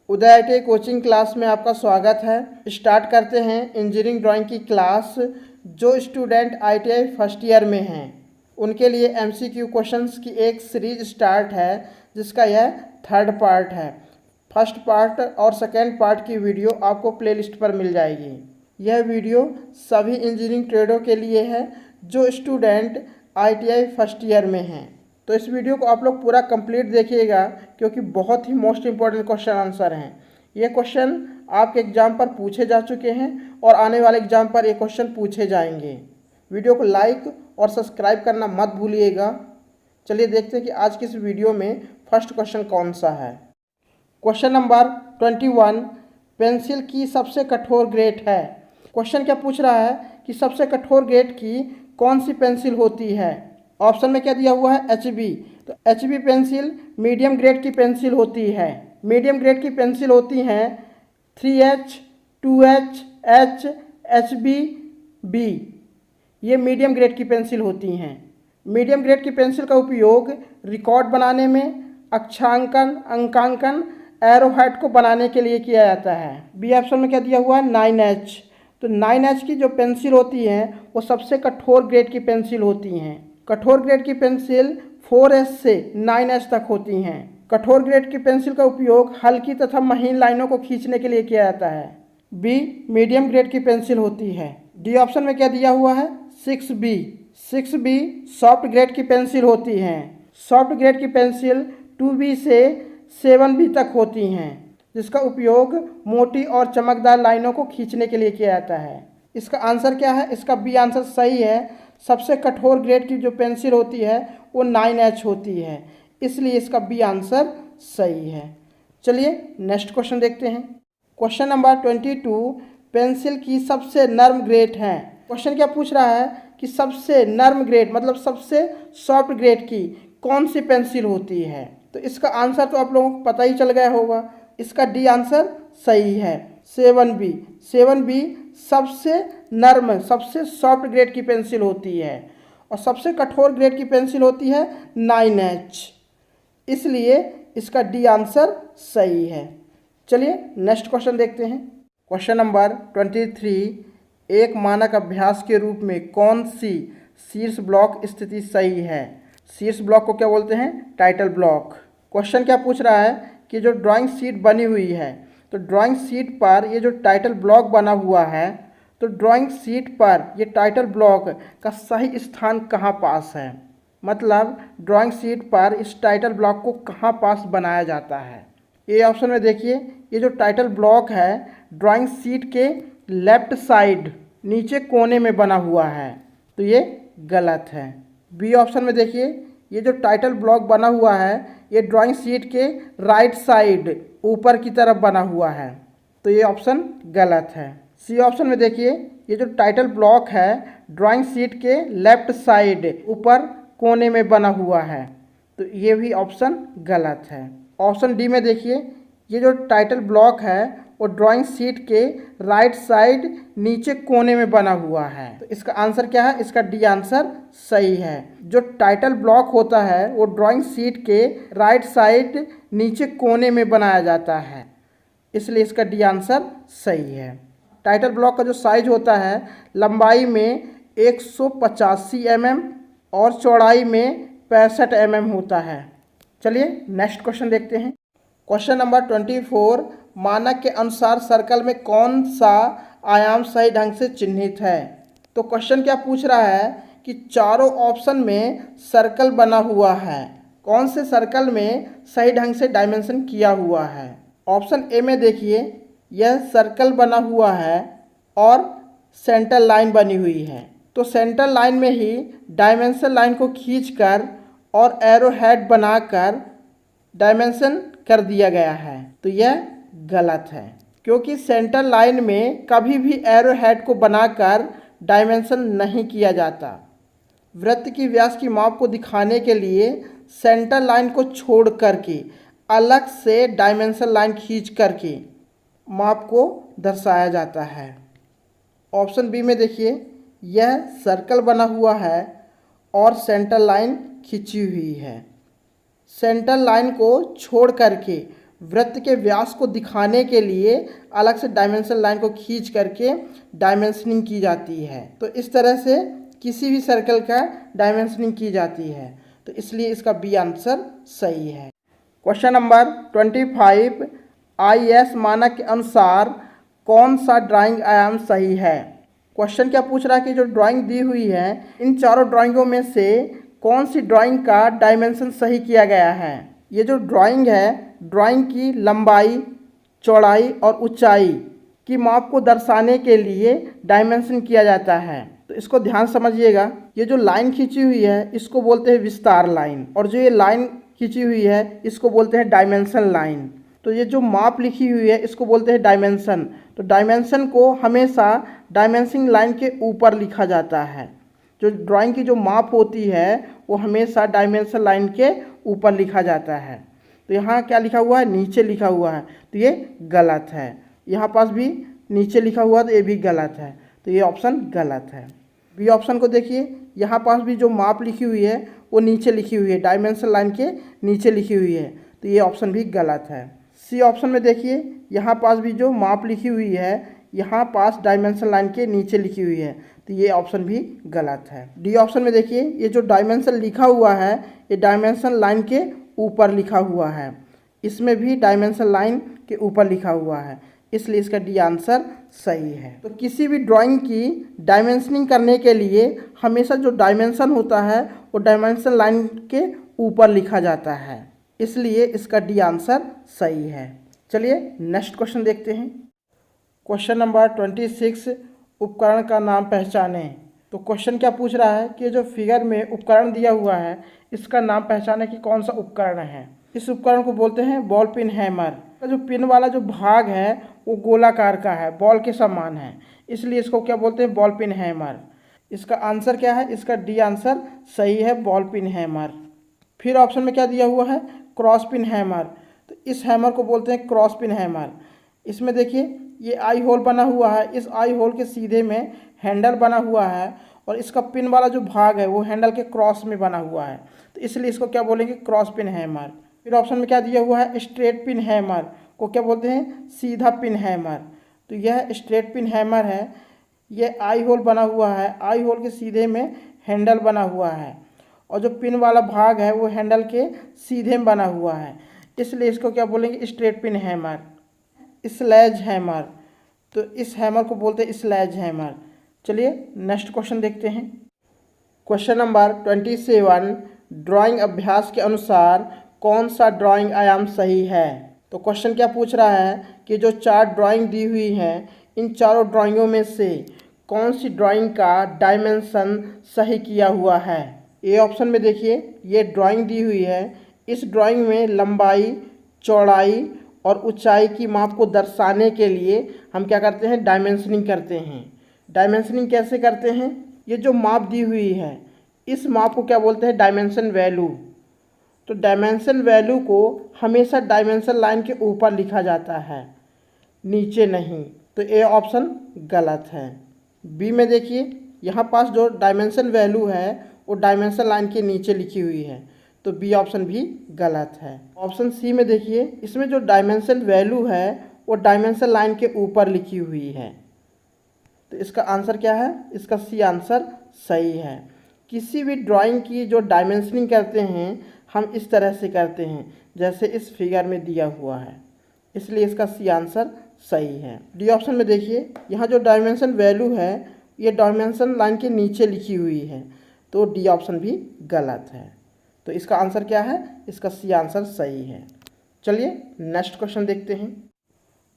उदय ITI coaching class में आपका स्वागत है। स्टार्ट करते हैं इंजीनियरिंग ड्राइंग की क्लास। जो स्टूडेंट आईटीआई फर्स्ट ईयर में हैं उनके लिए एमसीक्यू क्वेश्चंस की एक सीरीज स्टार्ट है, जिसका यह थर्ड पार्ट है। फर्स्ट पार्ट और सेकेंड पार्ट की वीडियो आपको प्लेलिस्ट पर मिल जाएगी। यह वीडियो सभी इंजीनियरिंग ट्रेडों के लिए है जो स्टूडेंट आईटीआई फर्स्ट ईयर में हैं। तो इस वीडियो को आप लोग पूरा कंप्लीट देखिएगा, क्योंकि बहुत ही मोस्ट इंपॉर्टेंट क्वेश्चन आंसर हैं। ये क्वेश्चन आपके एग्जाम पर पूछे जा चुके हैं और आने वाले एग्जाम पर ये क्वेश्चन पूछे जाएंगे। वीडियो को लाइक और सब्सक्राइब करना मत भूलिएगा। चलिए देखते हैं कि आज की इस वीडियो में फर्स्ट क्वेश्चन कौन सा है। क्वेश्चन नंबर 21, पेंसिल की सबसे कठोर ग्रेड है। क्वेश्चन क्या पूछ रहा है कि सबसे कठोर ग्रेड की कौन सी पेंसिल होती है। ऑप्शन में क्या दिया हुआ है, HB। तो HB पेंसिल मीडियम ग्रेड की पेंसिल होती है। मीडियम ग्रेड की पेंसिल होती हैं 3H, 2H, H, HB, B। ये मीडियम ग्रेड की पेंसिल होती हैं। मीडियम ग्रेड की पेंसिल का उपयोग रिकॉर्ड बनाने में, अक्षांकन, अंकांकन, एरोहेड को बनाने के लिए किया जाता है। बी ऑप्शन में क्या दिया हुआ है, 9H। तो 9H की जो पेंसिल होती हैं वो सबसे कठोर ग्रेड की पेंसिल होती हैं। कठोर ग्रेड की पेंसिल 4H से 9H तक होती हैं। कठोर ग्रेड की पेंसिल का उपयोग हल्की तथा महीन लाइनों को खींचने के लिए किया जाता है। बी मीडियम ग्रेड की पेंसिल होती है। डी ऑप्शन में क्या दिया हुआ है, 6B। 6B सॉफ्ट ग्रेड की पेंसिल होती हैं। सॉफ्ट ग्रेड की पेंसिल 2B से 7B तक होती हैं, जिसका उपयोग मोटी और चमकदार लाइनों को खींचने के लिए किया जाता है। इसका आंसर क्या है, इसका बी आंसर सही है। सबसे कठोर ग्रेड की जो पेंसिल होती है वो 9H होती है, इसलिए इसका बी आंसर सही है। चलिए नेक्स्ट क्वेश्चन देखते हैं। क्वेश्चन नंबर 22, पेंसिल की सबसे नर्म ग्रेड है। क्वेश्चन क्या पूछ रहा है कि सबसे नर्म ग्रेड मतलब सबसे सॉफ्ट ग्रेड की कौन सी पेंसिल होती है। तो इसका आंसर तो आप लोगों को पता ही चल गया होगा। इसका डी आंसर सही है, 7B। 7B सबसे नर्म, सबसे सॉफ्ट ग्रेड की पेंसिल होती है और सबसे कठोर ग्रेड की पेंसिल होती है 9H, इसलिए इसका डी आंसर सही है। चलिए नेक्स्ट क्वेश्चन देखते हैं। क्वेश्चन नंबर 23, एक मानक अभ्यास के रूप में कौन सी शीर्ष ब्लॉक स्थिति सही है। शीर्ष ब्लॉक को क्या बोलते हैं, टाइटल ब्लॉक। क्वेश्चन क्या पूछ रहा है कि जो ड्राइंग शीट बनी हुई है, तो ड्राइंग शीट पर ये जो टाइटल ब्लॉक बना हुआ है, तो ड्राइंग शीट पर ये टाइटल ब्लॉक का सही स्थान कहाँ पास है। मतलब ड्राइंग शीट पर इस टाइटल ब्लॉक को कहाँ पास बनाया जाता है। ये ऑप्शन में देखिए, ये जो टाइटल ब्लॉक है ड्राइंग शीट के लेफ्ट साइड नीचे कोने में बना हुआ है, तो ये गलत है। बी ऑप्शन में देखिए, ये जो टाइटल ब्लॉक बना हुआ है ये ड्राइंग शीट के राइट साइड ऊपर की तरफ बना हुआ है, तो ये ऑप्शन गलत है। सी ऑप्शन में देखिए, ये जो टाइटल ब्लॉक है ड्राइंग शीट के लेफ्ट साइड ऊपर कोने में बना हुआ है, तो ये भी ऑप्शन गलत है। ऑप्शन डी में देखिए, ये जो टाइटल ब्लॉक है वो ड्राइंग शीट के राइट साइड नीचे कोने में बना हुआ है, तो इसका आंसर क्या है, इसका डी आंसर सही है। जो टाइटल ब्लॉक होता है वो ड्राइंग शीट के राइट साइड नीचे कोने में बनाया जाता है, इसलिए इसका डी आंसर सही है। टाइटल ब्लॉक का जो साइज होता है लंबाई में 185 mm और चौड़ाई में 65 mm होता है। चलिए नेक्स्ट क्वेश्चन देखते हैं। क्वेश्चन नंबर 24, मानक के अनुसार सर्कल में कौन सा आयाम सही ढंग से चिन्हित है। तो क्वेश्चन क्या पूछ रहा है कि चारों ऑप्शन में सर्कल बना हुआ है, कौन से सर्कल में सही ढंग से डायमेंशन किया हुआ है। ऑप्शन ए में देखिए, यह सर्कल बना हुआ है और सेंटर लाइन बनी हुई है, तो सेंटर लाइन में ही डायमेंशन लाइन को खींचकर और एरो हेड बनाकर डायमेंशन कर दिया गया है, तो यह गलत है, क्योंकि सेंटर लाइन में कभी भी एरो हेड को बनाकर डायमेंशन नहीं किया जाता। वृत्त की व्यास की माप को दिखाने के लिए सेंटर लाइन को छोड़ करके अलग से डायमेंशन लाइन खींच करके माप को दर्शाया जाता है। ऑप्शन बी में देखिए, यह सर्कल बना हुआ है और सेंटर लाइन खींची हुई है। सेंटर लाइन को छोड़ करके वृत्त के व्यास को दिखाने के लिए अलग से डायमेंशन लाइन को खींच करके डायमेंशनिंग की जाती है। तो इस तरह से किसी भी सर्कल का डायमेंशनिंग की जाती है, तो इसलिए इसका बी आंसर सही है। क्वेश्चन नंबर 25, IS मानक के अनुसार कौन सा ड्राइंग आयाम सही है। क्वेश्चन क्या पूछ रहा है कि जो ड्राइंग दी हुई है इन चारों ड्राइंगों में से कौन सी ड्राइंग का डायमेंशन सही किया गया है। ये जो ड्राइंग है, ड्राइंग की लंबाई, चौड़ाई और ऊंचाई की माप को दर्शाने के लिए डायमेंशन किया जाता है। तो इसको ध्यान समझिएगा। ये जो लाइन खींची हुई है इसको बोलते हैं विस्तार लाइन, और जो ये लाइन खींची हुई है इसको बोलते हैं डायमेंशन लाइन। तो ये जो माप लिखी हुई है इसको बोलते हैं डायमेंशन। तो डायमेंशन को हमेशा डायमेंशनिंग लाइन के ऊपर लिखा जाता है। जो ड्राइंग की जो माप होती है वो हमेशा डायमेंशन लाइन के ऊपर लिखा जाता है। तो यहाँ क्या लिखा हुआ है, नीचे लिखा हुआ है, तो ये गलत है। यहाँ पास भी नीचे लिखा हुआ है तो ये भी गलत है, तो ये ऑप्शन गलत है। बी ऑप्शन को देखिए, यहाँ पास भी जो माप लिखी हुई है वो नीचे लिखी हुई है, डायमेंशन लाइन के नीचे लिखी हुई है, तो ये ऑप्शन भी गलत है। सी ऑप्शन में देखिए, यहाँ पास भी जो माप लिखी हुई है यहाँ पास डायमेंशन लाइन के नीचे लिखी हुई है, तो ये ऑप्शन भी गलत है। डी ऑप्शन में देखिए, ये जो डायमेंशन लिखा हुआ है ये डायमेंशन लाइन के ऊपर लिखा हुआ है, इसमें भी डायमेंशन लाइन के ऊपर लिखा हुआ है, इसलिए इसका डी आंसर सही है। तो किसी भी ड्राइंग की डायमेंशनिंग करने के लिए हमेशा जो डायमेंशन होता है वो डायमेंशन लाइन के ऊपर लिखा जाता है, इसलिए इसका डी आंसर सही है। चलिए नेक्स्ट क्वेश्चन देखते हैं। क्वेश्चन नंबर 26, उपकरण का नाम पहचानें। तो क्वेश्चन क्या पूछ रहा है कि जो फिगर में उपकरण दिया हुआ है इसका नाम पहचाने कि कौन सा उपकरण है। इस उपकरण को बोलते हैं बॉल पिन हैमर। का जो पिन वाला जो भाग है वो गोलाकार का है, बॉल के समान है, इसलिए इसको क्या बोलते हैं, बॉल पिन हैमर। इसका आंसर क्या है, इसका डी आंसर सही है, बॉल पिन हैमर। फिर ऑप्शन में क्या दिया हुआ है, क्रॉस पिन हैमर। तो इस हैमर को बोलते हैं क्रॉस पिन हैमर। इसमें देखिए ये आई होल बना हुआ है, इस आई होल के सीधे में हैंडल बना हुआ है और इसका पिन वाला जो भाग है वो हैंडल के क्रॉस में बना हुआ है, तो इसलिए इसको क्या बोलेंगे, क्रॉस पिन हैमर। फिर ऑप्शन में क्या दिया हुआ है, स्ट्रेट पिन हैमर को क्या बोलते हैं, सीधा पिन हैमर। तो यह स्ट्रेट पिन हैमर है, यह आई होल बना हुआ है, आई होल के सीधे में हैंडल बना हुआ है और जो पिन वाला भाग है वो हैंडल के सीधे में बना हुआ है, इसलिए इसको क्या बोलेंगे, straight pin hammer. Sledge hammer, तो इस हैमर को बोलते हैं स्लेज हैमर। चलिए नेक्स्ट क्वेश्चन देखते हैं। क्वेश्चन नंबर 27, ड्राइंग अभ्यास के अनुसार कौन सा ड्राइंग आयाम सही है। तो क्वेश्चन क्या पूछ रहा है कि जो 4 ड्राइंग दी हुई हैं इन चारों ड्राइंगों में से कौन सी ड्राइंग का डायमेंशन सही किया हुआ है। ए ऑप्शन में देखिए, ये ड्राइंग दी हुई है, इस ड्राइंग में लंबाई, चौड़ाई और ऊंचाई की माप को दर्शाने के लिए हम क्या करते हैं, डायमेंशनिंग करते हैं। डायमेंशनिंग कैसे करते हैं, ये जो माप दी हुई है इस माप को क्या बोलते हैं, डायमेंशन वैल्यू। तो डायमेंशन वैल्यू को हमेशा डायमेंशन लाइन के ऊपर लिखा जाता है, नीचे नहीं, तो ए ऑप्शन गलत है। बी में देखिए, यहाँ पास जो डायमेंशन वैल्यू है वो डायमेंशन लाइन के नीचे लिखी हुई है, तो बी ऑप्शन भी गलत है। ऑप्शन सी में देखिए, इसमें जो डायमेंशन वैल्यू है वो डायमेंशन लाइन के ऊपर लिखी हुई है, तो इसका आंसर क्या है, इसका सी आंसर सही है। किसी भी ड्राइंग की जो डायमेंशनिंग करते हैं हम इस तरह से करते हैं जैसे इस फिगर में दिया हुआ है, इसलिए इसका सी आंसर सही है। डी ऑप्शन में देखिए, यहाँ जो डायमेंशन वैल्यू है ये डायमेंशन लाइन के नीचे लिखी हुई है, तो डी ऑप्शन भी गलत है। तो इसका आंसर क्या है, इसका सी आंसर सही है। चलिए नेक्स्ट क्वेश्चन देखते हैं।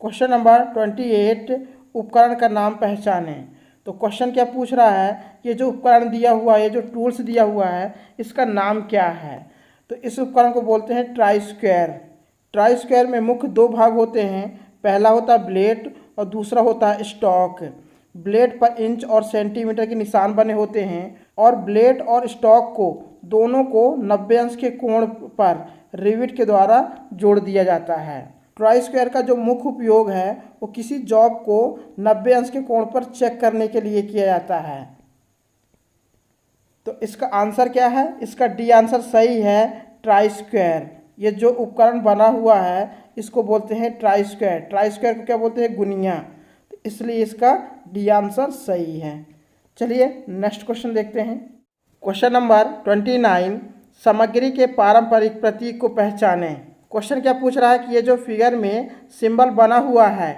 क्वेश्चन नंबर 28, उपकरण का नाम पहचानें। तो क्वेश्चन क्या पूछ रहा है, ये जो उपकरण दिया हुआ है, ये जो टूल्स दिया हुआ है इसका नाम क्या है। तो इस उपकरण को बोलते हैं ट्राई स्क्वायर। ट्राई स्क्वायर में मुख्य 2 भाग होते हैं, पहला होता है ब्लेड और दूसरा होता है स्टॉक। ब्लेड पर इंच और सेंटीमीटर के निशान बने होते हैं और ब्लेड और स्टॉक को दोनों को 90 अंश के कोण पर रिविट के द्वारा जोड़ दिया जाता है। ट्राई स्क्वायर का जो मुख्य उपयोग है वो किसी जॉब को 90 अंश के कोण पर चेक करने के लिए किया जाता है। तो इसका आंसर क्या है, इसका डी आंसर सही है, ट्राई स्क्वायर। ये जो उपकरण बना हुआ है इसको बोलते हैं ट्राई स्क्वायर। ट्राई स्क्वायर को क्या बोलते हैं? गुनिया। तो इसलिए इसका डी आंसर सही है। चलिए नेक्स्ट क्वेश्चन देखते हैं। क्वेश्चन नंबर 29, सामग्री के पारंपरिक प्रतीक को पहचानें। क्वेश्चन क्या पूछ रहा है कि ये जो फिगर में सिंबल बना हुआ है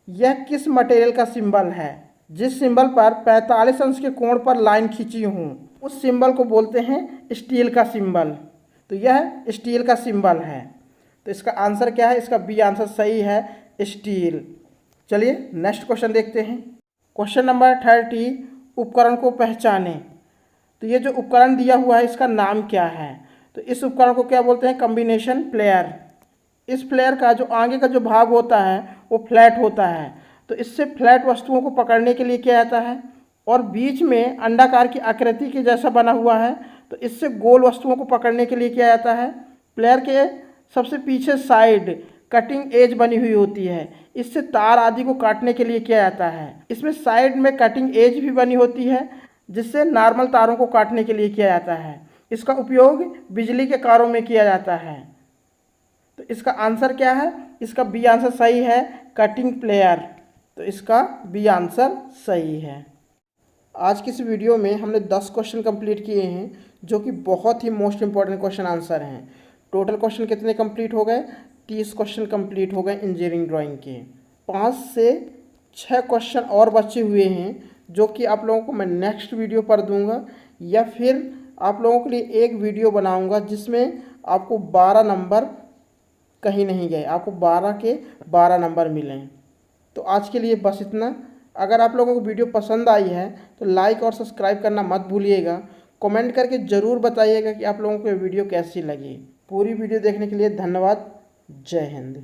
यह किस मटेरियल का सिंबल है? जिस सिंबल पर 45 अंश के कोण पर लाइन खींची हूँ उस सिंबल को बोलते हैं स्टील का सिंबल। तो यह स्टील का सिंबल है। तो इसका आंसर क्या है? इसका बी आंसर सही है, स्टील। चलिए नेक्स्ट क्वेश्चन देखते हैं। क्वेश्चन नंबर 30, उपकरण को पहचानें। तो ये जो उपकरण दिया हुआ है इसका नाम क्या है? तो इस उपकरण को क्या बोलते हैं? Combination player. इस प्लेयर का जो आगे का जो भाग होता है वो फ्लैट होता है। तो इससे फ्लैट वस्तुओं को पकड़ने के लिए किया जाता है, और बीच में अंडाकार की आकृति के जैसा बना हुआ है तो इससे गोल वस्तुओं को पकड़ने के लिए किया जाता है। प्लेयर के सबसे पीछे साइड कटिंग एज बनी हुई होती है, इससे तार आदि को काटने के लिए किया जाता है। इसमें साइड में कटिंग एज भी बनी होती है जिससे नॉर्मल तारों को काटने के लिए किया जाता है। इसका उपयोग बिजली के कारों में किया जाता है। तो इसका आंसर क्या है? इसका बी आंसर सही है, कटिंग प्लेयर। तो इसका बी आंसर सही है। आज की इस वीडियो में हमने 10 क्वेश्चन कंप्लीट किए हैं जो कि बहुत ही मोस्ट इंपॉर्टेंट क्वेश्चन आंसर हैं। टोटल क्वेश्चन कितने कंप्लीट हो गए? 30 क्वेश्चन कंप्लीट हो गए इंजीनियरिंग ड्राइंग के। 5 से 6 क्वेश्चन और बचे हुए हैं जो कि आप लोगों को मैं नेक्स्ट वीडियो पर दूंगा, या फिर आप लोगों के लिए एक वीडियो बनाऊंगा जिसमें आपको 12 नंबर कहीं नहीं गए, आपको 12 के 12 नंबर मिलें। तो आज के लिए बस इतना। अगर आप लोगों को वीडियो पसंद आई है तो लाइक और सब्सक्राइब करना मत भूलिएगा। कमेंट करके ज़रूर बताइएगा कि आप लोगों को ये वीडियो कैसी लगी। पूरी वीडियो देखने के लिए धन्यवाद। जय हिंद।